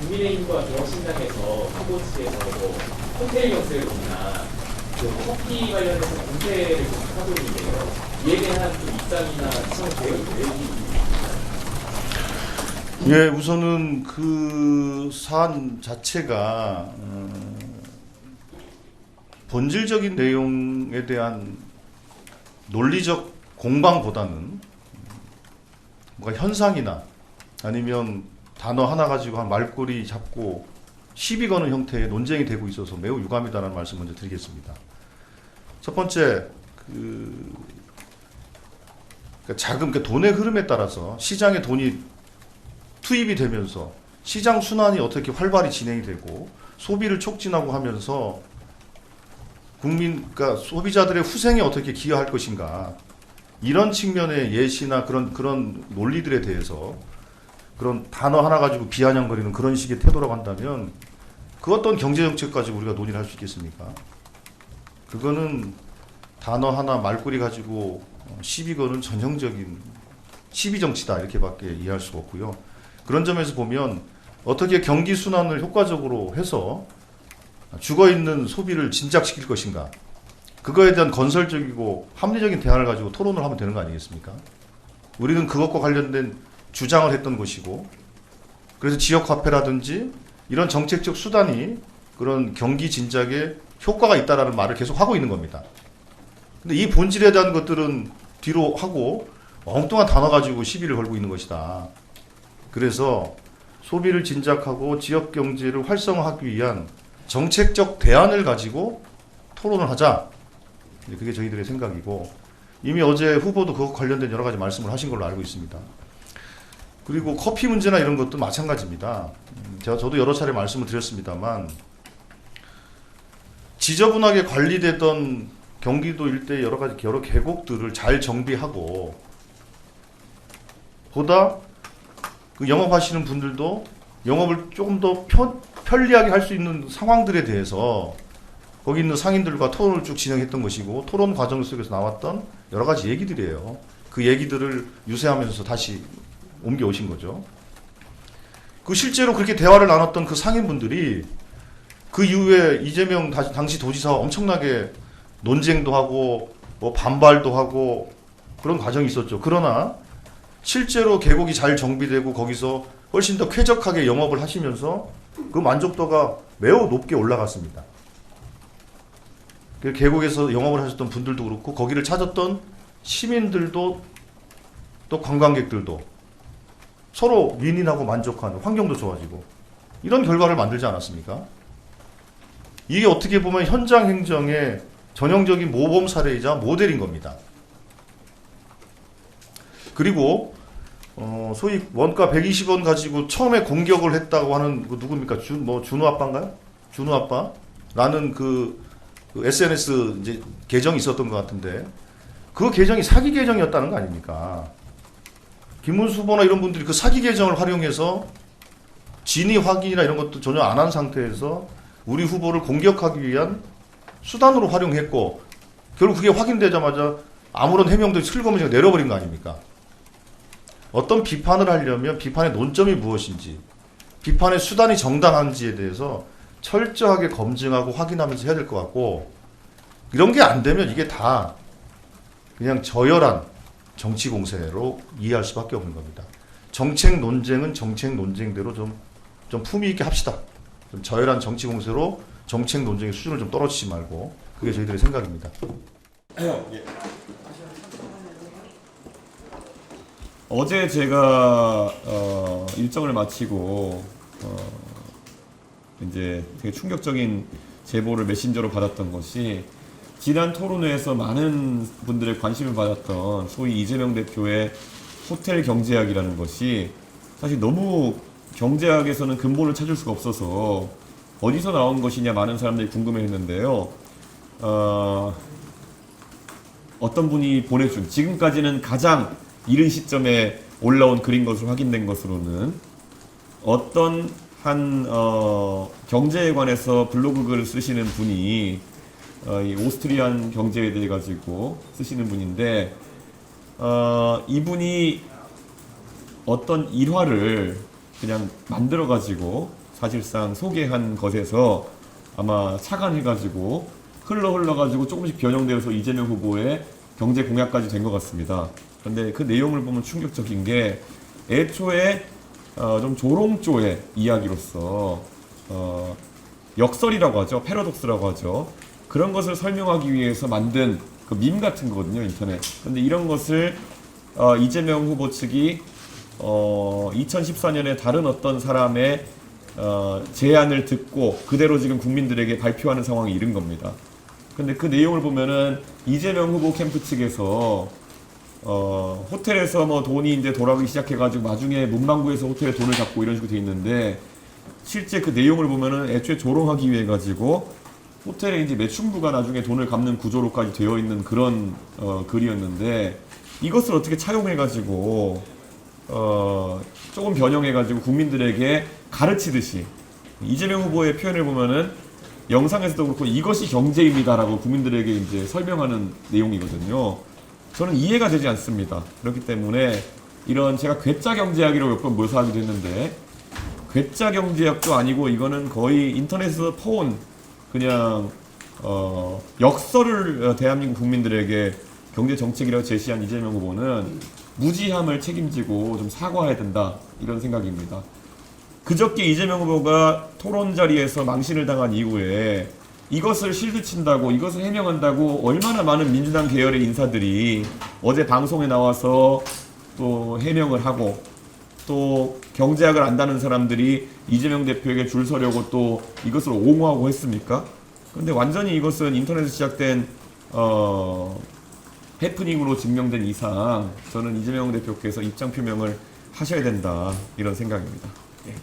국민의힘과 중앙신당에서 후보 측에서 뭐 호텔 경제론이나 커피 관련해서 공세를 하고 있는데요. 이에 대한 좀 입장이나 시청 계획이 예, 우선은 그 사안 자체가 본질적인 내용에 대한 논리적 공방보다는 뭔가 현상이나 아니면 단어 하나 가지고 한 말꼬리 잡고 시비 거는 형태의 논쟁이 되고 있어서 매우 유감이다라는 말씀 먼저 드리겠습니다. 첫 번째, 그러니까 돈의 흐름에 따라서 시장에 돈이 투입이 되면서 시장 순환이 어떻게 활발히 진행이 되고 소비를 촉진하고 하면서 그러니까 소비자들의 후생에 어떻게 기여할 것인가, 이런 측면의 예시나 그런 논리들에 대해서 그런 단어 하나 가지고 비아냥거리는 그런 식의 태도라고 한다면 그 어떤 경제정책 가지고 우리가 논의를 할 수 있겠습니까? 그거는 단어 하나 말꼬리 가지고 시비 거는 전형적인 시비 정치다, 이렇게밖에 이해할 수가 없고요. 그런 점에서 보면 어떻게 경기 순환을 효과적으로 해서 죽어있는 소비를 진작시킬 것인가, 그거에 대한 건설적이고 합리적인 대안을 가지고 토론을 하면 되는 거 아니겠습니까? 우리는 그것과 관련된 주장을 했던 것이고, 그래서 지역화폐라든지 이런 정책적 수단이 그런 경기 진작에 효과가 있다라는 말을 계속 하고 있는 겁니다. 근데 이 본질에 대한 것들은 뒤로 하고 엉뚱한 단어 가지고 시비를 걸고 있는 것이다. 그래서 소비를 진작하고 지역 경제를 활성화하기 위한 정책적 대안을 가지고 토론을 하자. 그게 저희들의 생각이고, 이미 어제 후보도 그것 관련된 여러 가지 말씀을 하신 걸로 알고 있습니다. 그리고 커피 문제나 이런 것도 마찬가지입니다. 저도 여러 차례 말씀을 드렸습니다만, 지저분하게 관리되던 경기도 일대 여러 계곡들을 잘 정비하고, 보다 그 영업하시는 분들도 영업을 조금 더 편리하게 할 수 있는 상황들에 대해서 거기 있는 상인들과 토론을 쭉 진행했던 것이고, 토론 과정 속에서 나왔던 여러 가지 얘기들이에요. 그 얘기들을 유세하면서 다시 옮겨오신 거죠. 그 실제로 그렇게 대화를 나눴던 그 상인분들이 그 이후에 이재명 당시 도지사와 엄청나게 논쟁도 하고 뭐 반발도 하고 그런 과정이 있었죠. 그러나 실제로 계곡이 잘 정비되고 거기서 훨씬 더 쾌적하게 영업을 하시면서 그 만족도가 매우 높게 올라갔습니다. 그 계곡에서 영업을 하셨던 분들도 그렇고 거기를 찾았던 시민들도 또 관광객들도 서로 윈윈하고 만족하는, 환경도 좋아지고 이런 결과를 만들지 않았습니까? 이게 어떻게 보면 현장 행정의 전형적인 모범 사례이자 모델인 겁니다. 그리고 소위 원가 120원 가지고 처음에 공격을 했다고 하는 그 누굽니까? 준우 아빠인가요? 준우 아빠라는 그 SNS 이제 계정이 있었던 것 같은데, 그 계정이 사기 계정이었다는 거 아닙니까? 김문수 후보나 이런 분들이 그 사기 계정을 활용해서 진위 확인이나 이런 것도 전혀 안 한 상태에서 우리 후보를 공격하기 위한 수단으로 활용했고, 결국 그게 확인되자마자 아무런 해명도 슬그머니 내려버린 거 아닙니까? 어떤 비판을 하려면 비판의 논점이 무엇인지, 비판의 수단이 정당한지에 대해서 철저하게 검증하고 확인하면서 해야 될 것 같고, 이런 게 안 되면 이게 다 그냥 저열한 정치 공세로 이해할 수밖에 없는 겁니다. 정책 논쟁은 정책 논쟁대로 좀 품위 있게 합시다. 좀 저열한 정치 공세로 정책 논쟁의 수준을 좀 떨어지지 말고, 그게 저희들의 생각입니다. 예. 어제 제가 일정을 마치고 이제 되게 충격적인 제보를 메신저로 받았던 것이, 지난 토론회에서 많은 분들의 관심을 받았던 소위 이재명 대표의 호텔 경제학이라는 것이 사실 너무 경제학에서는 근본을 찾을 수가 없어서 어디서 나온 것이냐 많은 사람들이 궁금해했는데요. 어떤 분이 보내준, 지금까지는 가장 이른 시점에 올라온 글인 것으로 확인된 것으로는, 어떤 한 경제에 관해서 블로그 글을 쓰시는 분이 이 오스트리안 경제에 대해 가지고 쓰시는 분인데, 이분이 어떤 일화를 그냥 만들어 가지고 사실상 소개한 것에서 아마 착안해가지고 흘러가지고 조금씩 변형되어서 이재명 후보의 경제 공약까지 된 것 같습니다. 그런데 그 내용을 보면 충격적인 게 애초에 좀 조롱조의 이야기로서 역설이라고 하죠. 패러독스라고 하죠. 그런 것을 설명하기 위해서 만든 그 밈 같은 거거든요, 인터넷. 근데 이런 것을 이재명 후보 측이 2014년에 다른 어떤 사람의 제안을 듣고 그대로 지금 국민들에게 발표하는 상황에 이른 겁니다. 근데 그 내용을 보면은 이재명 후보 캠프 측에서 호텔에서 뭐 돈이 이제 돌아오기 시작해가지고 나중에 문방구에서 호텔에 돈을 잡고 이런 식으로 돼 있는데 실제 그 내용을 보면은 애초에 조롱하기 위해 가지고 호텔에 이제 매춘부가 나중에 돈을 갚는 구조로까지 되어 있는 그런 글이었는데 이것을 어떻게 차용해가지고 조금 변형해가지고 국민들에게 가르치듯이 이재명 후보의 표현을 보면은 영상에서도 그렇고 이것이 경제입니다라고 국민들에게 이제 설명하는 내용이거든요. 저는 이해가 되지 않습니다. 그렇기 때문에 이런 제가 괴짜 경제학이라고 몇 번 묘사하기도 했는데 괴짜 경제학도 아니고 이거는 거의 인터넷에서 퍼온 그냥 역설을 대한민국 국민들에게 경제 정책이라고 제시한 이재명 후보는 무지함을 책임지고 좀 사과해야 된다 이런 생각입니다. 그저께 이재명 후보가 토론 자리에서 망신을 당한 이후에 이것을 실드친다고 이것을 해명한다고 얼마나 많은 민주당 계열의 인사들이 어제 방송에 나와서 또 해명을 하고 또 경제학을 안다는 사람들이 이재명 대표에게 줄 서려고 또 이것을 옹호하고 했습니까? 그런데 완전히 이것은 인터넷에서 시작된 해프닝으로 증명된 이상 저는 이재명 대표께서 입장 표명을 하셔야 된다 이런 생각입니다. 네.